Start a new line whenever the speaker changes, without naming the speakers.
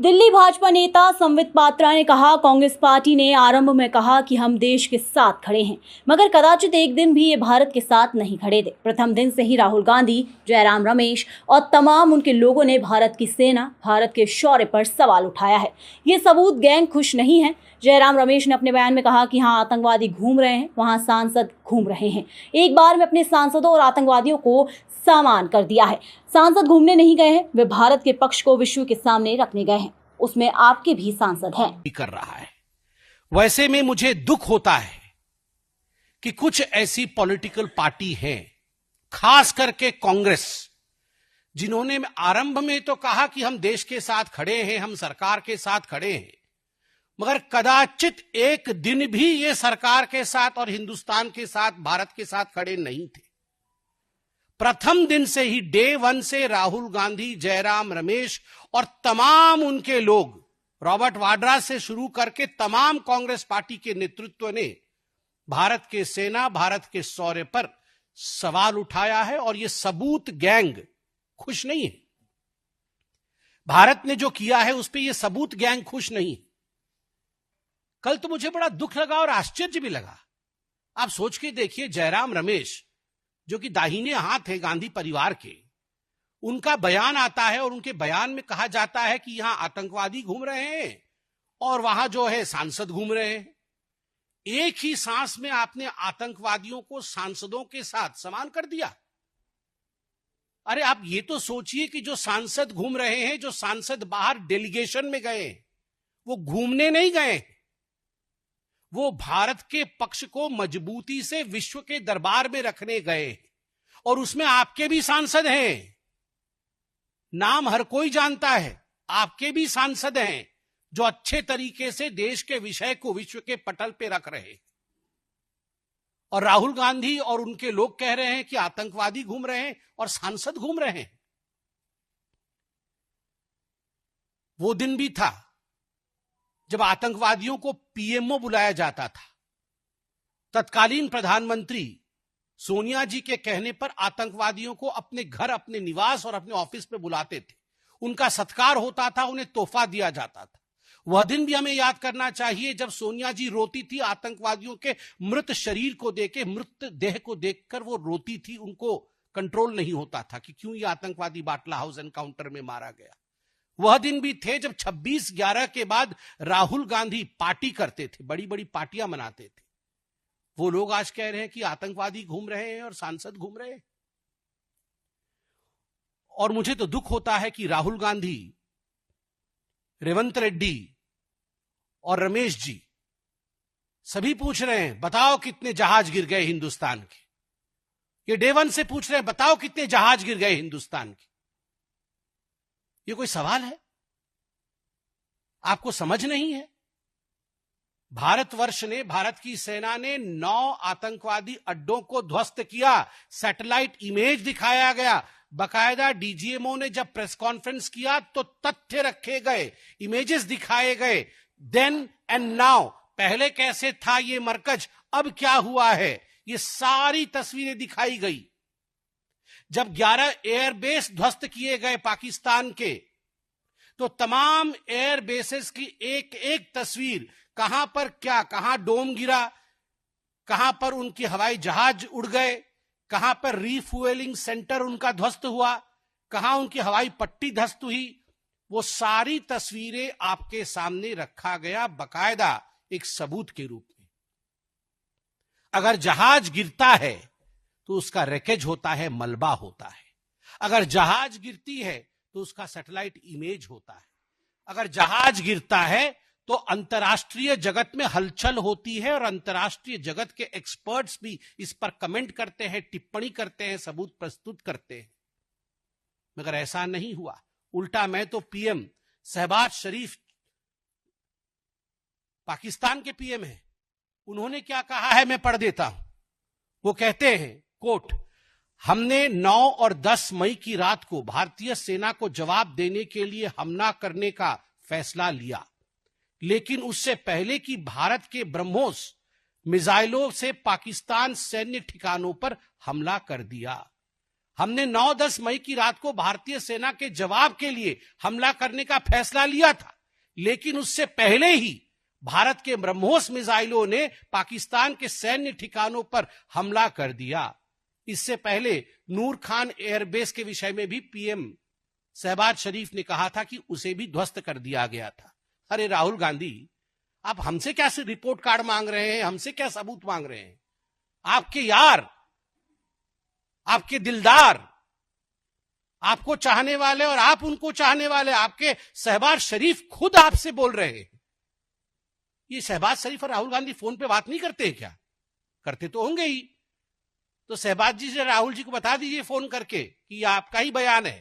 दिल्ली भाजपा नेता संबित पात्रा ने कहा, कांग्रेस पार्टी ने आरंभ में कहा कि हम देश के साथ खड़े हैं, मगर कदाचित एक दिन भी ये भारत के साथ नहीं खड़े थे। प्रथम दिन से ही राहुल गांधी, जयराम रमेश और तमाम उनके लोगों ने भारत की सेना, भारत के शौर्य पर सवाल उठाया है। ये सबूत गैंग खुश नहीं है। जयराम रमेश ने अपने बयान में कहा कि हाँ, आतंकवादी घूम रहे हैं, वहाँ सांसद घूम रहे हैं। एक बार में अपने सांसदों और आतंकवादियों को सामान कर दिया है। सांसद घूमने नहीं गए हैं, वे भारत के पक्ष को विश्व के सामने रखने गए हैं। उसमें आपके भी सांसद हैं।
कर रहा है। वैसे में मुझे दुख होता है कि कुछ ऐसी पॉलिटिकल पार्टी हैं, खास करके कांग्रेस, जिन्होंने आरंभ में तो कहा कि हम देश के साथ खड़े हैं, हम सरकार के साथ खड़े हैं, मगर कदाचित एक दिन भी ये सरकार के साथ और हिंदुस्तान के साथ, भारत के साथ खड़े नहीं थे। प्रथम दिन से ही, डे वन से, राहुल गांधी, जयराम रमेश और तमाम उनके लोग, रॉबर्ट वाड्रा से शुरू करके तमाम कांग्रेस पार्टी के नेतृत्व ने भारत के सेना, भारत के शौर्य पर सवाल उठाया है। और यह सबूत गैंग खुश नहीं है। भारत ने जो किया है उस पर यह सबूत गैंग खुश नहीं है। कल तो मुझे बड़ा दुख लगा और आश्चर्य भी लगा। आप सोच के देखिए, जयराम रमेश जो कि दाहिने हाथ है गांधी परिवार के, उनका बयान आता है और उनके बयान में कहा जाता है कि यहां आतंकवादी घूम रहे हैं और वहां जो है सांसद घूम रहे हैं। एक ही सांस में आपने आतंकवादियों को सांसदों के साथ समान कर दिया। अरे आप ये तो सोचिए कि जो सांसद घूम रहे हैं, जो सांसद बाहर डेलीगेशन में गए, वो घूमने नहीं गए, वो भारत के पक्ष को मजबूती से विश्व के दरबार में रखने गए। और उसमें आपके भी सांसद हैं, नाम हर कोई जानता है, आपके भी सांसद हैं जो अच्छे तरीके से देश के विषय को विश्व के पटल पे रख रहे हैं। और राहुल गांधी और उनके लोग कह रहे हैं कि आतंकवादी घूम रहे हैं और सांसद घूम रहे हैं। वो दिन भी था जब आतंकवादियों को पीएमओ बुलाया जाता था। तत्कालीन प्रधानमंत्री सोनिया जी के कहने पर आतंकवादियों को अपने घर, अपने निवास और अपने ऑफिस पे बुलाते थे। उनका सत्कार होता था, उन्हें तोहफा दिया जाता था। वह दिन भी हमें याद करना चाहिए जब सोनिया जी रोती थी, आतंकवादियों के मृत शरीर को देखे, मृत देह को देखकर वो रोती थी। उनको कंट्रोल नहीं होता था कि क्यों ये आतंकवादी बाटला हाउस एनकाउंटर में मारा गया। वह दिन भी थे जब 26/11 के बाद राहुल गांधी पार्टी करते थे, बड़ी बड़ी पार्टियां मनाते थे। वो लोग आज कह रहे हैं कि आतंकवादी घूम रहे हैं और सांसद घूम रहे हैं। और मुझे तो दुख होता है कि राहुल गांधी, रेवंत रेड्डी और रमेश जी सभी पूछ रहे हैं, बताओ कितने जहाज गिर गए हिंदुस्तान के। ये डे वन से पूछ रहे हैं, बताओ कितने जहाज गिर गए हिंदुस्तान के। ये कोई सवाल है? आपको समझ नहीं है? भारतवर्ष ने, भारत की सेना ने 9 आतंकवादी अड्डों को ध्वस्त किया। सैटेलाइट इमेज दिखाया गया। बकायदा डीजीएमओ ने जब प्रेस कॉन्फ्रेंस किया तो तथ्य रखे गए, इमेजेस दिखाए गए। देन एंड नाउ, पहले कैसे था ये मरकज, अब क्या हुआ है, ये सारी तस्वीरें दिखाई गई। जब 11 एयरबेस ध्वस्त किए गए पाकिस्तान के, तो तमाम एयर बेसेस की एक एक तस्वीर, कहां पर क्या, कहां डोम गिरा, कहां पर उनके हवाई जहाज उड़ गए, कहां पर रीफ्यूएलिंग सेंटर उनका ध्वस्त हुआ, कहां उनकी हवाई पट्टी ध्वस्त हुई, वो सारी तस्वीरें आपके सामने रखा गया, बकायदा एक सबूत के रूप में। अगर जहाज गिरता है तो उसका रेकेज होता है, मलबा होता है। अगर जहाज गिरती है तो उसका सैटेलाइट इमेज होता है। अगर जहाज गिरता है तो अंतर्राष्ट्रीय जगत में हलचल होती है और अंतर्राष्ट्रीय जगत के एक्सपर्ट्स भी इस पर कमेंट करते हैं, टिप्पणी करते हैं, सबूत प्रस्तुत करते हैं। मगर ऐसा नहीं हुआ। उल्टा मैं तो पीएम शहबाज शरीफ, पाकिस्तान के पीएम हैं, उन्होंने क्या कहा है मैं पढ़ देता हूं। वो कहते हैं, कोट, हमने 9 और 10 मई की रात को भारतीय सेना को जवाब देने के लिए हमला करने का फैसला लिया, लेकिन उससे पहले कि भारत के ब्रह्मोस मिसाइलों से पाकिस्तान सैन्य ठिकानों पर हमला कर दिया। हमने 9-10 मई की रात को भारतीय सेना के जवाब के लिए हमला करने का फैसला लिया था, लेकिन उससे पहले ही भारत के ब्रह्मोस मिसाइलों ने पाकिस्तान के सैन्य ठिकानों पर हमला कर दिया। इससे पहले नूर खान एयरबेस के विषय में भी पीएम शहबाज शरीफ ने कहा था कि उसे भी ध्वस्त कर दिया गया था। अरे राहुल गांधी, आप हमसे क्या रिपोर्ट कार्ड मांग रहे हैं, हमसे क्या सबूत मांग रहे हैं? आपके यार, आपके दिलदार, आपको चाहने वाले और आप उनको चाहने वाले, आपके शहबाज शरीफ खुद आपसे बोल रहे हैं। ये शहबाज शरीफ और राहुल गांधी फोन पे बात नहीं करते हैं क्या? करते तो होंगे ही। तो शहबाज जी से राहुल जी को बता दीजिए फोन करके कि ये आपका ही बयान है।